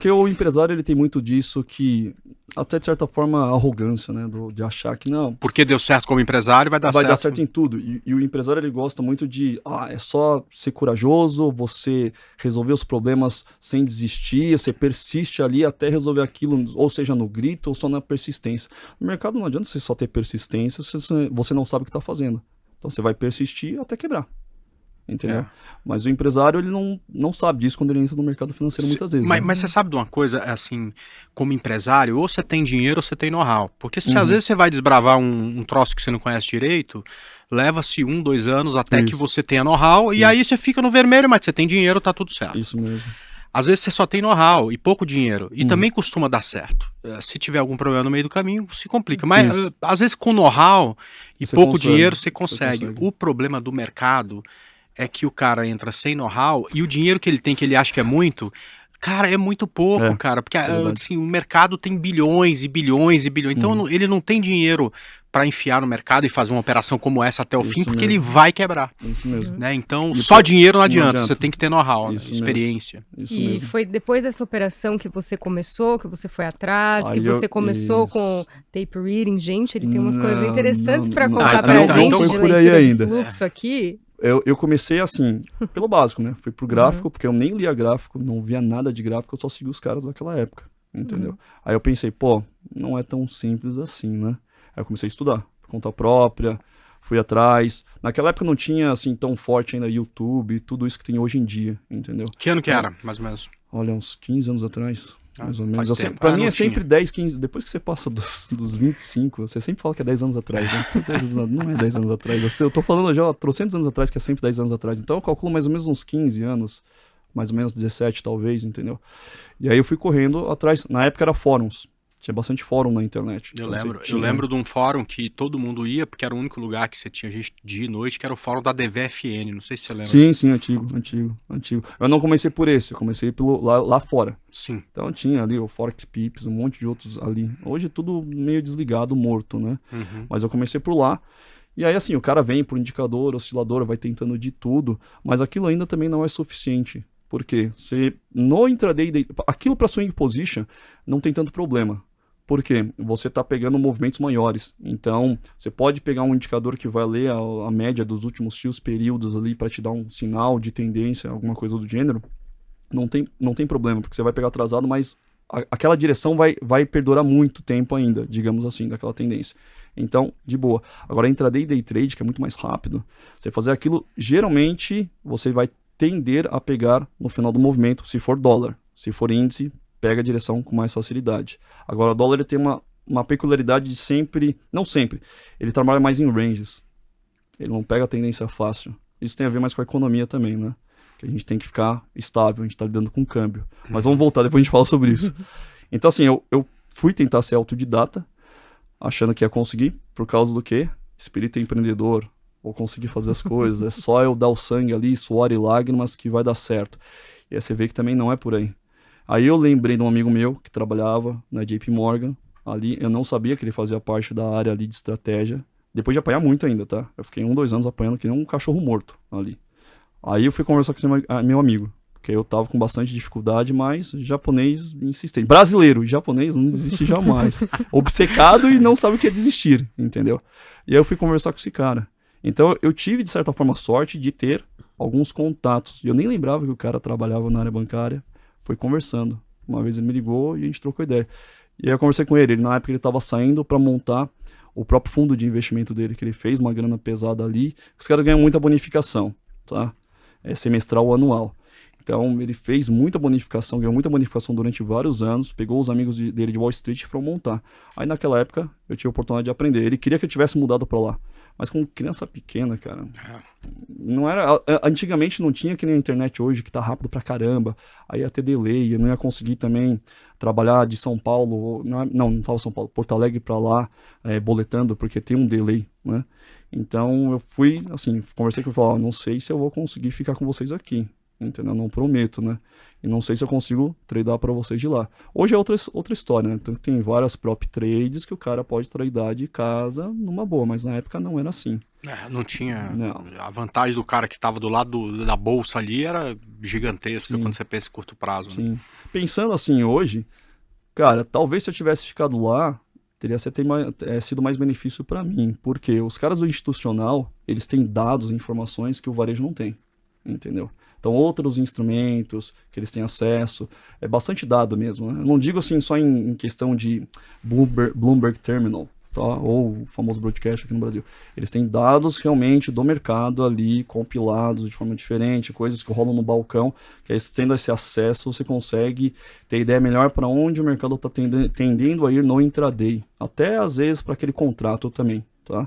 Porque o empresário, ele tem muito disso que, até de certa forma, arrogância, né? De achar que não, Porque deu certo como empresário, vai dar vai certo. dar certo em tudo. E o empresário, ele gosta muito de, é só ser corajoso, você resolver os problemas sem desistir, você persiste ali até resolver aquilo, ou seja, no grito ou só na persistência. No mercado não adianta você só ter persistência se você não sabe o que está fazendo. Então você vai persistir até quebrar. Entendeu? É. Mas o empresário, ele não sabe disso quando ele entra no mercado financeiro muitas vezes. Mas, né? mas você sabe de uma coisa, assim, como empresário, ou você tem dinheiro ou você tem know-how. Porque se às vezes você vai desbravar um troço que você não conhece direito, leva-se 1, 2 anos até que Isso. você tenha know-how, e aí você fica no vermelho, mas você tem dinheiro, tá tudo certo. Isso mesmo. Às vezes você só tem know-how e pouco dinheiro, e também costuma dar certo. Se tiver algum problema no meio do caminho, se complica. Mas às vezes com know-how e Você pouco consegue, dinheiro, você você consegue. consegue. O problema do mercado é que o cara entra sem know-how e o dinheiro que ele tem, que ele acha que é muito, cara, é muito pouco, É, cara. Porque verdade. assim, o mercado tem bilhões e bilhões e bilhões. Então ele não tem dinheiro para enfiar no mercado e fazer uma operação como essa até o fim, porque ele vai quebrar. Isso mesmo. Né? Então, E só dinheiro não adianta, adianta. você tem que ter know-how, né? Isso mesmo. Experiência. Isso E mesmo. foi depois dessa operação que você começou, que você foi atrás, que Aí você eu- começou isso. com tape reading. Gente, ele tem umas coisas Não, interessantes para não, contar não, pra não, gente não foi de por aí leitura de ainda. fluxo aqui. Eu comecei assim, pelo básico, né? Fui pro gráfico, porque eu nem lia gráfico, não via nada de gráfico, eu só seguia os caras daquela época, entendeu? Aí eu pensei, pô, não é tão simples assim, né? Aí eu comecei a estudar, por conta própria, fui atrás. Naquela época não tinha, assim, tão forte ainda YouTube, tudo isso que tem hoje em dia, entendeu? Que ano que era, mais ou menos? Olha, uns 15 anos atrás, mais ou faz menos. tempo. Pra Ah, mim não é sempre tinha. 10, 15, depois que você passa dos 25, você sempre fala que é 10 anos atrás, né? Sempre 10 anos, não é 10 anos atrás. Eu tô falando já há trocentos anos atrás, que é sempre 10 anos atrás. Então eu calculo mais ou menos uns 15 anos, mais ou menos 17 talvez, entendeu? E aí eu fui correndo atrás, na época era fóruns. Tinha bastante fórum na internet. Eu Então, lembro, você eu tinha- lembro de um fórum que todo mundo ia, porque era o único lugar que você tinha gente dia e noite, que era o fórum da DVFN, não sei se você lembra. Sim, antigo. Eu não comecei por esse, eu comecei pelo lá fora. Sim. Então tinha ali o Forex Pips, um monte de outros ali. Hoje é tudo meio desligado, morto, né? Mas eu comecei por lá. E aí, assim, o cara vem por indicador, oscilador, vai tentando de tudo, mas aquilo ainda também não é suficiente. Por quê? Você, no intraday, aquilo para swing position não tem tanto problema. Por quê? Você está pegando movimentos maiores. Então, você pode pegar um indicador que vai ler a média dos últimos X períodos ali para te dar um sinal de tendência, alguma coisa do gênero. Não tem problema, porque você vai pegar atrasado, mas aquela direção vai perdurar muito tempo ainda, digamos assim, daquela tendência. Então, de boa. Agora, intraday e day trade, que é muito mais rápido, você fazer aquilo, geralmente, você vai tender a pegar no final do movimento, se for dólar. Se for índice, pega a direção com mais facilidade. Agora, o dólar ele tem uma peculiaridade de sempre, não sempre, ele trabalha mais em ranges. Ele não pega a tendência fácil. Isso tem a ver mais com a economia também, né? Que a gente tem que ficar estável, a gente tá lidando com câmbio. Mas vamos voltar, depois a gente fala sobre isso. Então, assim, eu fui tentar ser autodidata, achando que ia conseguir, por causa do quê? Espírito empreendedor, vou conseguir fazer as coisas, é só eu dar o sangue ali, suor e lágrimas que vai dar certo. E aí você vê que também não é por aí. Aí eu lembrei de um amigo meu que trabalhava na JP Morgan, ali, eu não sabia que ele fazia parte da área ali de estratégia, depois de apanhar muito ainda, tá? Eu fiquei 1, 2 anos apanhando que nem um cachorro morto ali. Aí eu fui conversar com esse meu amigo, porque eu tava com bastante dificuldade, mas japonês insistente. Brasileiro, japonês não desiste jamais. Obcecado e não sabe o que é desistir, entendeu? E aí eu fui conversar com esse cara. Então eu tive, de certa forma, sorte de ter alguns contatos. E eu nem lembrava que o cara trabalhava na área bancária. Foi conversando. Uma vez ele me ligou e a gente trocou ideia. E aí eu conversei com ele. Na época ele estava saindo para montar o próprio fundo de investimento dele, que ele fez uma grana pesada ali. Os caras ganham muita bonificação, tá? É semestral ou anual. Então ele fez muita bonificação, ganhou muita bonificação durante vários anos, pegou os amigos dele de Wall Street e foram montar. Aí naquela época eu tive a oportunidade de aprender. Ele queria que eu tivesse mudado para lá. Mas com criança pequena, cara, não era... Antigamente não tinha que nem a internet hoje, que tá rápido pra caramba. Aí ia ter delay, eu não ia conseguir também trabalhar de São Paulo, não tava São Paulo, Porto Alegre pra lá, boletando, porque tem um delay, né? Então eu fui, assim, conversei com ele e falei, não sei se eu vou conseguir ficar com vocês aqui. entendeu? Não prometo, né? E não sei se eu consigo tradear para vocês de lá. Hoje é outra história, né? Então, tem várias prop trades que o cara pode tradear de casa numa boa, mas na época não era assim. Não tinha. Não. A vantagem do cara que estava do lado da bolsa ali era gigantesca quando você pensa em curto prazo. Sim. Né? Pensando assim hoje, cara, talvez se eu tivesse ficado lá, teria sido mais benefício para mim. Porque os caras do institucional, eles têm dados e informações que o varejo não tem. Entendeu? Então, outros instrumentos que eles têm acesso, é bastante dado mesmo. Né? Eu não digo assim só em questão de Bloomberg Terminal, tá? Ou o famoso broadcast aqui no Brasil. Eles têm dados realmente do mercado ali, compilados de forma diferente, coisas que rolam no balcão, que aí tendo esse acesso, você consegue ter ideia melhor para onde o mercado está tendendo a ir no intraday. Até às vezes para aquele contrato também, tá?